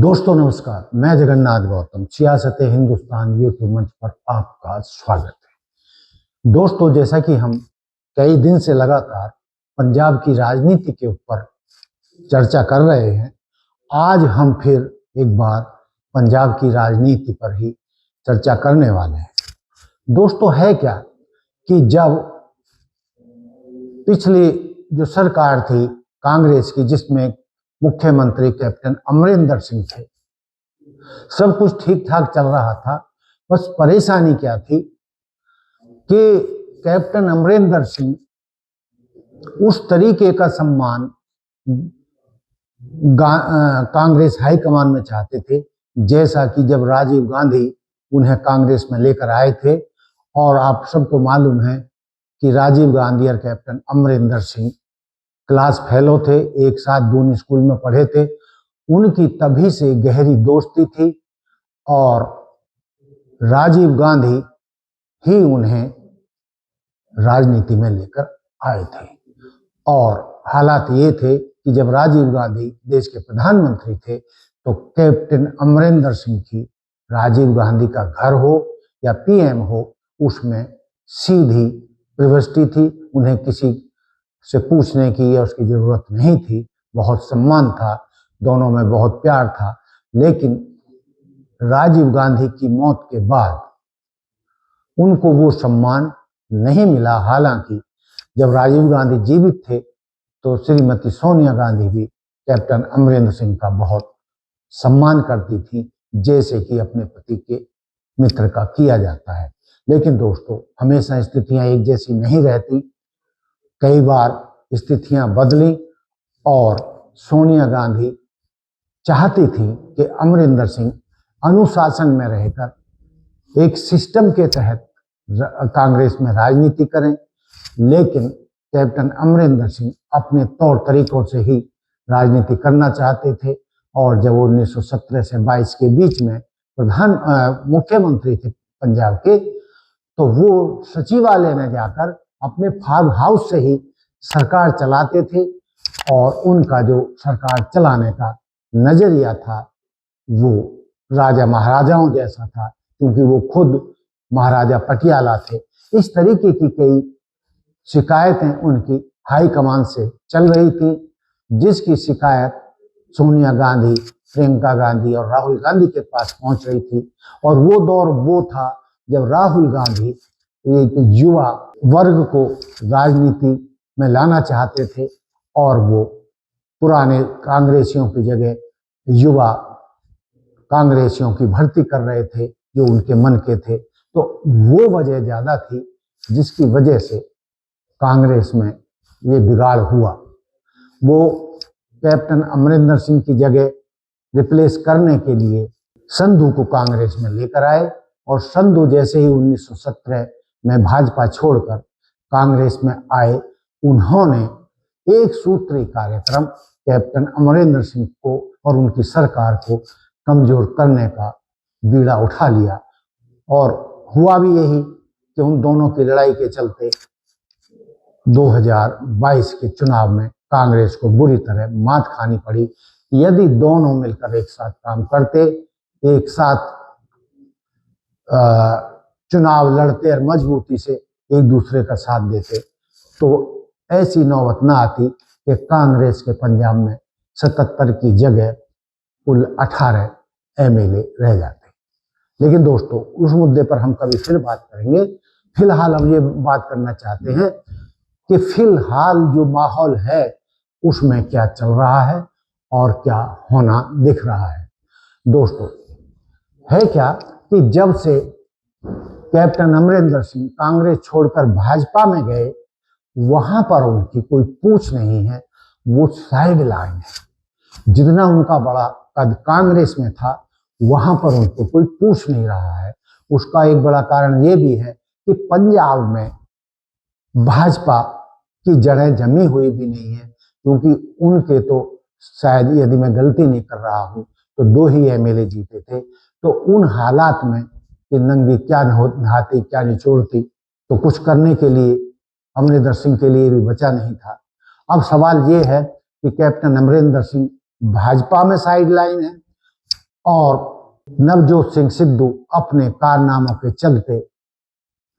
दोस्तों नमस्कार, मैं जगन्नाथ गौतम सियासत हिंदुस्तान यूट्यूब मंच पर आपका स्वागत है। दोस्तों, जैसा कि हम कई दिन से लगातार पंजाब की राजनीति के ऊपर चर्चा कर रहे हैं, आज हम फिर एक बार पंजाब की राजनीति पर ही चर्चा करने वाले हैं। दोस्तों, है क्या कि जब पिछली जो सरकार थी कांग्रेस की, जिसमें मुख्यमंत्री कैप्टन अमरिंदर सिंह थे, सब कुछ ठीक ठाक चल रहा था। बस परेशानी क्या थी कि कैप्टन अमरिंदर सिंह उस तरीके का सम्मान कांग्रेस हाईकमान में चाहते थे, जैसा कि जब राजीव गांधी उन्हें कांग्रेस में लेकर आए थे। और आप सबको मालूम है कि राजीव गांधी और captain Amarinder Singh class fellow थे, एक साथ दोनों स्कूल में पढ़े थे। उनकी तभी से गहरी दोस्ती थी और राजीव गांधी ही उन्हें राजनीति में लेकर आए थे। और हालात ये थे कि जब राजीव गांधी देश के प्रधानमंत्री थे तो कैप्टन अमरिंदर सिंह की राजीव गांधी का घर हो या पीएम हो, उसमें सीधी प्रविष्टि थी। उन्हें किसी से पूछने की या उसकी जरूरत नहीं थी। बहुत सम्मान था, दोनों में बहुत प्यार था। लेकिन राजीव गांधी की मौत के बाद उनको वो सम्मान नहीं मिला। हालांकि जब राजीव गांधी जीवित थे तो श्रीमती सोनिया गांधी भी कैप्टन अमरिंदर सिंह का बहुत सम्मान करती थी, जैसे कि अपने पति के मित्र का किया जाता है। लेकिन दोस्तों, हमेशा स्थितियां एक जैसी नहीं रहती। कई बार स्थितियां बदली और सोनिया गांधी चाहती थी कि अमरिंदर सिंह अनुशासन में रहकर एक सिस्टम के तहत कांग्रेस में राजनीति करें। लेकिन कैप्टन अमरिंदर सिंह अपने तौर तरीकों से ही राजनीति करना चाहते थे। और जब 1917 से 22 के बीच में मुख्यमंत्री थे पंजाब के, तो वो सचिवालय में जाकर अपने फार्म हाउस से ही सरकार चलाते थे। और उनका जो सरकार चलाने का नजरिया था वो राजा महाराजाओं जैसा था, क्योंकि वो खुद महाराजा पटियाला थे। इस तरीके की कई शिकायतें उनकी हाई कमान से चल रही थी, जिसकी शिकायत सोनिया गांधी, प्रियंका गांधी और राहुल गांधी के पास पहुंच रही थी। और वो दौर वो था जब राहुल गांधी एक युवा वर्ग को राजनीति में लाना चाहते थे और वो पुराने कांग्रेसियों की जगह युवा कांग्रेसियों की भर्ती कर रहे थे जो उनके मन के थे। तो वो वजह ज्यादा थी जिसकी वजह से कांग्रेस में ये बिगाड़ हुआ। वो कैप्टन अमरिंदर सिंह की जगह रिप्लेस करने के लिए संधू को कांग्रेस में लेकर आए। और संधू जैसे ही 1917 में भाजपा छोड़कर कांग्रेस में आए, उन्होंने एक सूत्री कार्यक्रम कैप्टन अमरिंदर सिंह को और उनकी सरकार को कमजोर करने का बीड़ा उठा लिया। और हुआ भी यही कि उन दोनों की लड़ाई के चलते 2022 के चुनाव में कांग्रेस को बुरी तरह मात खानी पड़ी। यदि दोनों मिलकर एक साथ काम करते, एक साथ चुनाव लड़ते और मजबूती से एक दूसरे का साथ देते, तो ऐसी नौबत ना आती कि कांग्रेस के पंजाब में 77 की जगह कुल 18 एमएलए रह जाते। लेकिन दोस्तों, उस मुद्दे पर हम कभी फिर बात करेंगे। फिलहाल हम ये बात करना चाहते हैं कि फिलहाल जो माहौल है उसमें क्या चल रहा है और क्या होना दिख रहा है। दोस्तों, है क्या कि जब से कैप्टन अमरिंदर सिंह कांग्रेस छोड़कर भाजपा में गए, वहां पर उनकी कोई पूछ नहीं है, वो साइड लाइन है। जितना उनका बड़ा कद कांग्रेस में था, वहां पर उनको कोई पूछ नहीं रहा है। उसका एक बड़ा कारण ये भी है कि पंजाब में भाजपा की जड़ें जमी हुई भी नहीं है, क्योंकि उनके तो शायद, यदि मैं गलती नहीं कर रहा हूं, तो 2 ही एमएलए जीते थे। तो उन हालात में कि नंगी क्या नहाती क्या निचोड़ती, तो कुछ करने के लिए अमरिंदर सिंह के लिए भी बचा नहीं था। अब सवाल ये है कि कैप्टन अमरिंदर सिंह भाजपा में साइड लाइन है और नवजोत सिंह सिद्धू अपने कारनामों के चलते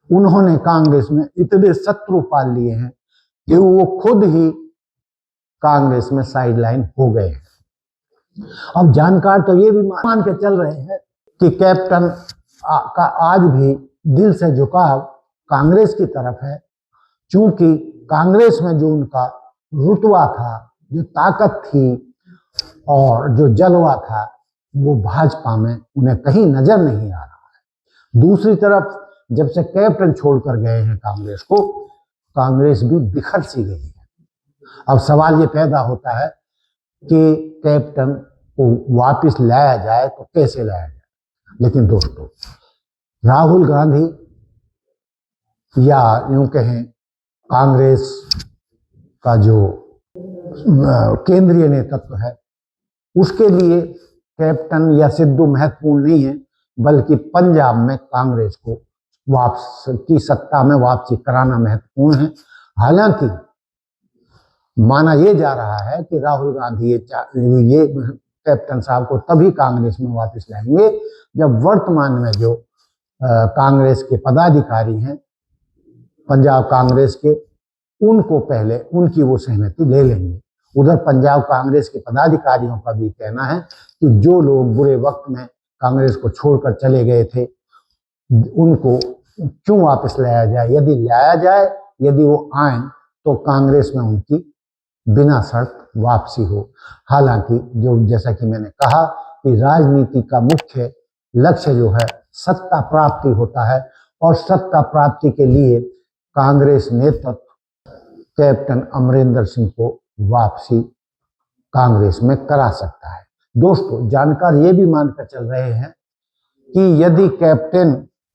उन्होंने कांग्रेस में इतने शत्रु पाल लिए हैं कि वो खुद ही कांग्रेस में साइडलाइन हो गए हैं। अब जानकार तो ये भी मान के चल रहे हैं कि कैप्टन का आज भी दिल से झुकाव कांग्रेस की तरफ है, क्योंकि कांग्रेस में जो उनका रुतबा था, जो ताकत थी और जो जलवा था, वो भाजपा में उन्हें कहीं नजर नहीं आ रहा है। दूसरी तरफ जब से कैप्टन छोड़कर गए हैं कांग्रेस को, कांग्रेस भी बिखर सी गई है। अब सवाल ये पैदा होता है कि कैप्टन को वापस लाया जाए तो कैसे लाया जाए। लेकिन दोस्तों, राहुल गांधी या यूं कहें कांग्रेस का जो केंद्रीय नेतृत्व है, उसके लिए कैप्टन या सिद्धू महत्वपूर्ण नहीं है, बल्कि पंजाब में कांग्रेस को वापस की सत्ता में वापसी कराना महत्वपूर्ण है। हालांकि माना यह जा रहा है कि राहुल गांधी ये कैप्टन साहब को तभी कांग्रेस में वापस लाएंगे जब वर्तमान में जो कांग्रेस के पदाधिकारी हैं, पंजाब कांग्रेस के, उनको पहले उनकी वो सहमति ले लेंगे। उधर पंजाब कांग्रेस के पदाधिकारियों का भी कहना है कि जो लोग बुरे वक्त में कांग्रेस को छोड़कर चले गए थे, उनको क्यों वापस लाया जाए। यदि लाया जाए, यदि वो आए, तो कांग्रेस में उनकी बिना शर्त वापसी हो। हालांकि जो जैसा कि मैंने कहा कि राजनीति का मुख्य लक्ष्य जो है सत्ता प्राप्ति होता है, और सत्ता प्राप्ति के लिए कांग्रेस नेतृत्व कैप्टन अमरिंदर सिंह को वापसी कांग्रेस में करा सकता है। दोस्तों, जानकार ये भी मानकर चल रहे हैं कि यदि कैप्टन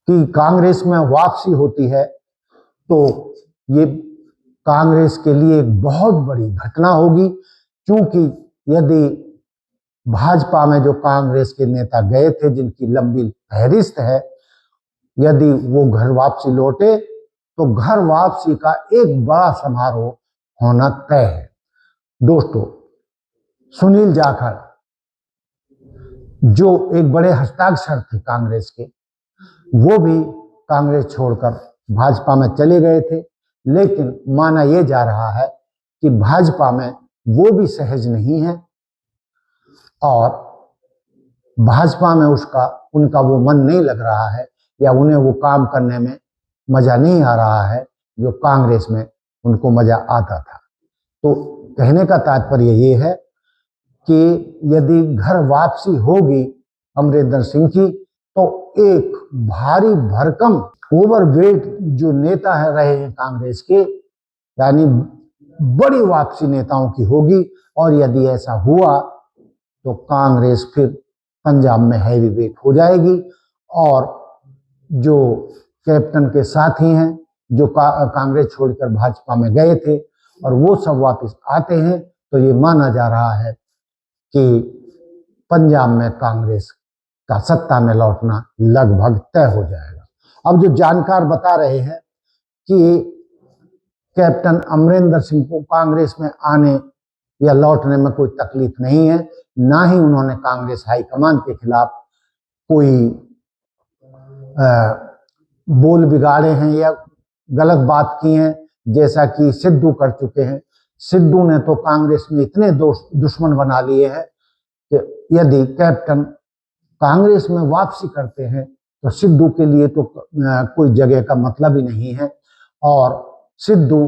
की कांग्रेस में वापसी होती है तो ये कांग्रेस के लिए एक बहुत बड़ी घटना होगी, क्योंकि यदि भाजपा में जो कांग्रेस के नेता गए थे, जिनकी लंबी फहरिस्त है, यदि वो घर वापसी लौटे तो घर वापसी का एक बड़ा समारोह होना तय है। दोस्तों, सुनील जाखड़ जो एक बड़े हस्ताक्षर थे कांग्रेस के, वो भी कांग्रेस छोड़कर भाजपा में चले गए थे। लेकिन माना यह जा रहा है कि भाजपा में वो भी सहज नहीं है और भाजपा में उनका वो मन नहीं लग रहा है, या उन्हें वो काम करने में मजा नहीं आ रहा है जो कांग्रेस में उनको मजा आता था। तो कहने का तात्पर्य ये है कि यदि घर वापसी होगी अमरिंदर सिंह की, तो एक भारी भरकम ओवरवेट जो नेता है रहे हैं कांग्रेस के, यानी बड़ी वापसी नेताओं की होगी। और यदि ऐसा हुआ तो कांग्रेस फिर पंजाब में हैवी वेट हो जाएगी, और जो कैप्टन के साथी हैं जो कांग्रेस छोड़कर भाजपा में गए थे, और वो सब वापस आते हैं, तो ये माना जा रहा है कि पंजाब में कांग्रेस का सत्ता में लौटना लगभग तय हो जाएगा। अब जो जानकार बता रहे हैं कि कैप्टन अमरिंदर सिंह को कांग्रेस में आने या लौटने में कोई तकलीफ नहीं है, ना ही उन्होंने कांग्रेस हाईकमान के खिलाफ कोई बोल बिगाड़े हैं या गलत बात की हैं, जैसा कि सिद्धू कर चुके हैं। सिद्धू ने तो कांग्रेस में इतने दुश्मन बना लिए हैं कि यदि कैप्टन कांग्रेस में वापसी करते हैं तो सिद्धू के लिए तो कोई जगह का मतलब ही नहीं है। और सिद्धू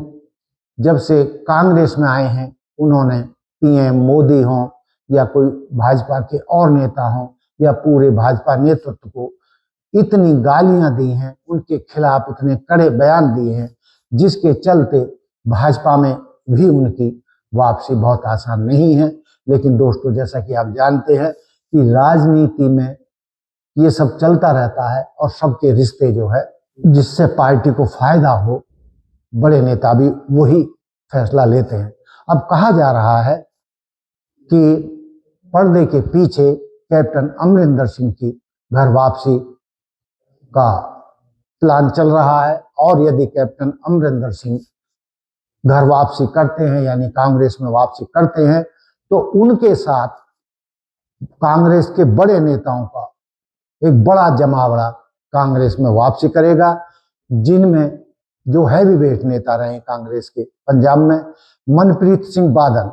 जब से कांग्रेस में आए हैं, उन्होंने पीएम मोदी हों या कोई भाजपा के और नेता हों या पूरे भाजपा नेतृत्व को इतनी गालियां दी हैं, उनके खिलाफ इतने कड़े बयान दिए हैं, जिसके चलते भाजपा में भी उनकी वापसी बहुत आसान नहीं है। लेकिन दोस्तों, जैसा कि आप जानते हैं कि राजनीति में ये सब चलता रहता है, और सबके रिश्ते जो है जिससे पार्टी को फायदा हो, बड़े नेता भी वही फैसला लेते हैं। अब कहा जा रहा है कि पर्दे के पीछे कैप्टन अमरिंदर सिंह की घर वापसी का प्लान चल रहा है, और यदि कैप्टन अमरिंदर सिंह घर वापसी करते हैं, यानी कांग्रेस में वापसी करते हैं, तो उनके साथ कांग्रेस के बड़े नेताओं का एक बड़ा जमावड़ा कांग्रेस में वापसी करेगा, जिनमें जो हैवी वेट नेता रहे कांग्रेस के पंजाब में, मनप्रीत सिंह बादल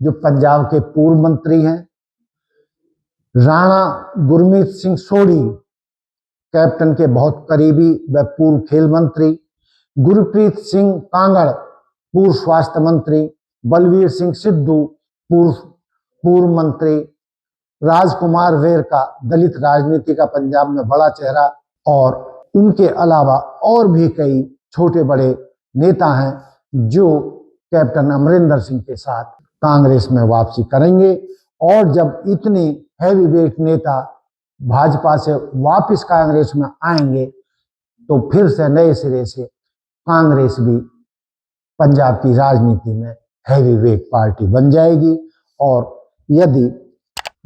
जो पंजाब के पूर्व मंत्री हैं, राणा गुरमीत सिंह सोढ़ी कैप्टन के बहुत करीबी व पूर्व खेल मंत्री, गुरप्रीत सिंह कांगड़ पूर्व स्वास्थ्य मंत्री, बलवीर सिंह सिद्धू पूर्व मंत्री, राजकुमार वेरका दलित राजनीति का पंजाब में बड़ा चेहरा, और उनके अलावा और भी कई छोटे बड़े नेता हैं जो कैप्टन अमरिंदर सिंह के साथ कांग्रेस में वापसी करेंगे। और जब इतने हैवी वेट नेता भाजपा से वापस कांग्रेस में आएंगे तो फिर से नए सिरे से कांग्रेस भी पंजाब की राजनीति में हैवी वेट पार्टी बन जाएगी। और यदि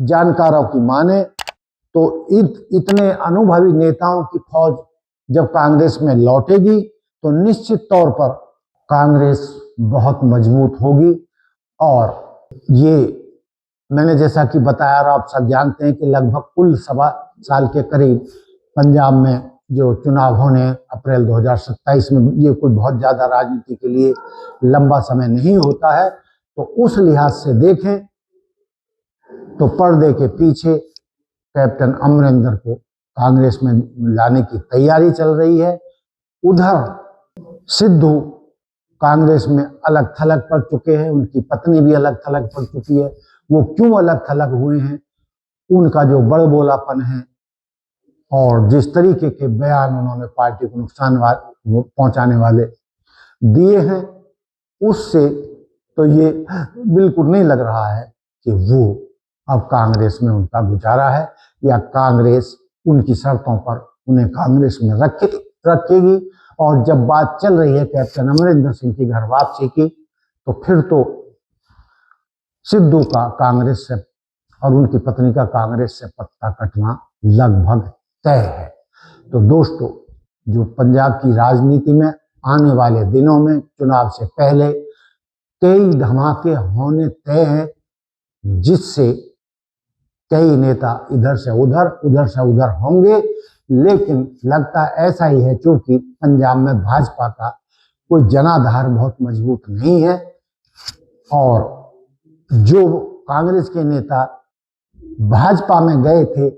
जानकारों की माने तो इतने अनुभवी नेताओं की फौज जब कांग्रेस में लौटेगी तो निश्चित तौर पर कांग्रेस बहुत मजबूत होगी। और ये मैंने जैसा कि बताया और आप सब जानते हैं कि लगभग कुल 1.25 साल के करीब पंजाब में जो चुनाव होने अप्रैल 2027 में, ये कोई बहुत ज़्यादा राजनीति के लिए लंबा समय नहीं होता है। तो उस लिहाज से देखें तो पर्दे के पीछे कैप्टन अमरिंदर को कांग्रेस में लाने की तैयारी चल रही है। उधर सिद्धू कांग्रेस में अलग थलग पड़ चुके हैं, उनकी पत्नी भी अलग थलग पड़ चुकी है। वो क्यों अलग थलग हुए हैं, उनका जो बड़बोलापन है और जिस तरीके के बयान उन्होंने पार्टी को नुकसान पहुंचाने वाले दिए हैं, उससे तो ये बिल्कुल नहीं लग रहा है कि वो अब कांग्रेस में उनका गुजारा है या कांग्रेस उनकी शर्तों पर उन्हें कांग्रेस में रखेगी। और जब बात चल रही है कैप्टन अमरिंदर सिंह की घर वापसी की, तो फिर तो सिद्धू का कांग्रेस से और उनकी पत्नी का कांग्रेस से पत्ता कटना लगभग तय है। तो दोस्तों, जो पंजाब की राजनीति में आने वाले दिनों में चुनाव से पहले कई धमाके होने तय हैं, जिससे कई नेता इधर से उधर होंगे। लेकिन लगता ऐसा ही है क्योंकि पंजाब में भाजपा का कोई जनाधार बहुत मजबूत नहीं है और जो कांग्रेस के नेता भाजपा में गए थे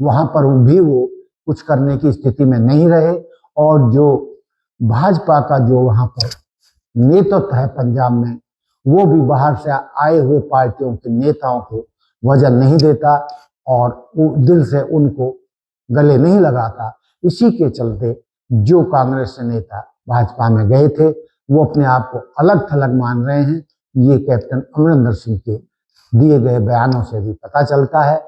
वहां पर भी वो कुछ करने की स्थिति में नहीं रहे, और जो भाजपा का जो वहां पर नेतृत्व है पंजाब में, वो भी बाहर से आए हुए पार्टियों के नेताओं को वजन नहीं देता और दिल से उनको गले नहीं लगाता। इसी के चलते जो कांग्रेस से नेता भाजपा में गए थे वो अपने आप को अलग थलग मान रहे हैं। ये कैप्टन अमरिंदर सिंह के दिए गए बयानों से भी पता चलता है।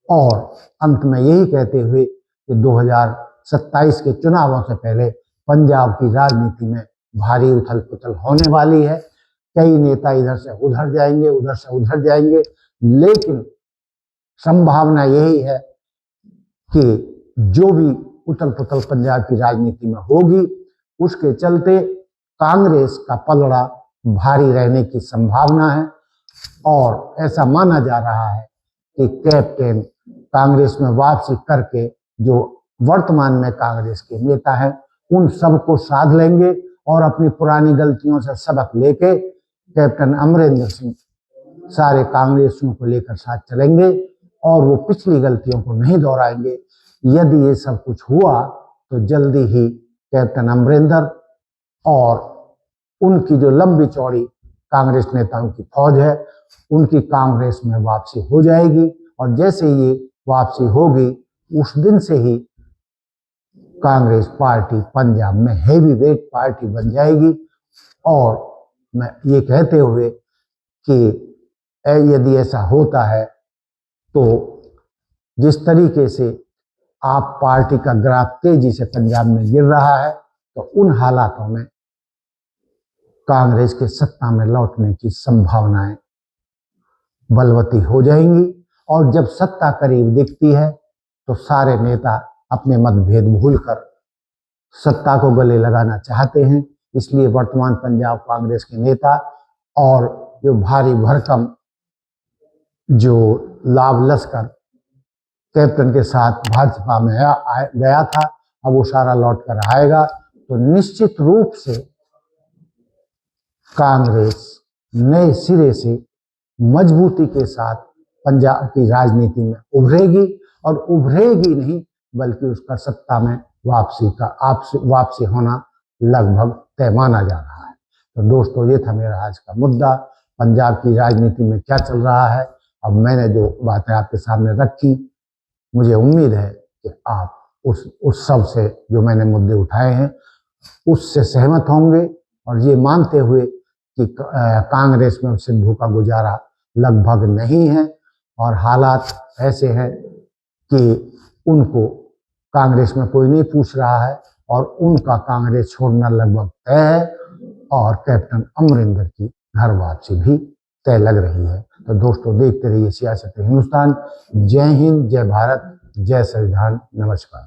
और अंत में यही कहते हुए कि 2027 के चुनावों से पहले पंजाब की राजनीति में भारी उथल पुथल होने वाली है। कई नेता इधर से उधर जाएंगे, लेकिन संभावना यही है कि जो भी उथल पुथल पंजाब की राजनीति में होगी उसके चलते कांग्रेस का पलड़ा भारी रहने की संभावना है। और ऐसा माना जा रहा है कि कैप्टन कांग्रेस में वापसी करके जो वर्तमान में कांग्रेस के नेता हैं उन सबको साध लेंगे और अपनी पुरानी गलतियों से सबक लेके कैप्टन अमरिंदर सिंह सारे कांग्रेसियों को लेकर साथ चलेंगे और वो पिछली गलतियों को नहीं दोहराएंगे। यदि ये सब कुछ हुआ तो जल्दी ही कैप्टन अमरिंदर और उनकी जो लंबी चौड़ी कांग्रेस नेताओं की फौज है उनकी कांग्रेस में वापसी हो जाएगी। और जैसे ये वापसी होगी उस दिन से ही कांग्रेस पार्टी पंजाब में हैवी वेट पार्टी बन जाएगी। और मैं ये कहते हुए कि यदि ऐसा होता है तो जिस तरीके से आप पार्टी का ग्राफ तेजी से पंजाब में गिर रहा है तो उन हालातों में कांग्रेस के सत्ता में लौटने की संभावनाएं बलवती हो जाएंगी। और जब सत्ता करीब दिखती है तो सारे नेता अपने मतभेद भूलकर सत्ता को गले लगाना चाहते हैं। इसलिए वर्तमान पंजाब कांग्रेस के नेता और जो भारी भरकम जो लाभ लश्कर कैप्टन के साथ भाजपा में गया था, अब वो सारा लौट कर आएगा, तो निश्चित रूप से कांग्रेस नए सिरे से मजबूती के साथ पंजाब की राजनीति में उभरेगी, और उभरेगी नहीं बल्कि उसका सत्ता में वापसी होना लगभग तय माना जा रहा है। तो दोस्तों, ये था मेरा आज का मुद्दा, पंजाब की राजनीति में क्या चल रहा है। अब मैंने जो बातें आपके सामने रखी, मुझे उम्मीद है कि आप उस सब से जो मैंने मुद्दे उठाए हैं उससे सहमत होंगे, और ये मानते हुए कि कांग्रेस में सिद्धू का गुजारा लगभग नहीं है, और हालात ऐसे हैं कि उनको कांग्रेस में कोई नहीं पूछ रहा है, और उनका कांग्रेस छोड़ना लगभग तय है, और कैप्टन अमरिंदर की घर वापसी भी तय लग रही है। तो दोस्तों, देखते रहिए सियासत हिंदुस्तान। जय हिंद, जय भारत, जय संविधान, नमस्कार।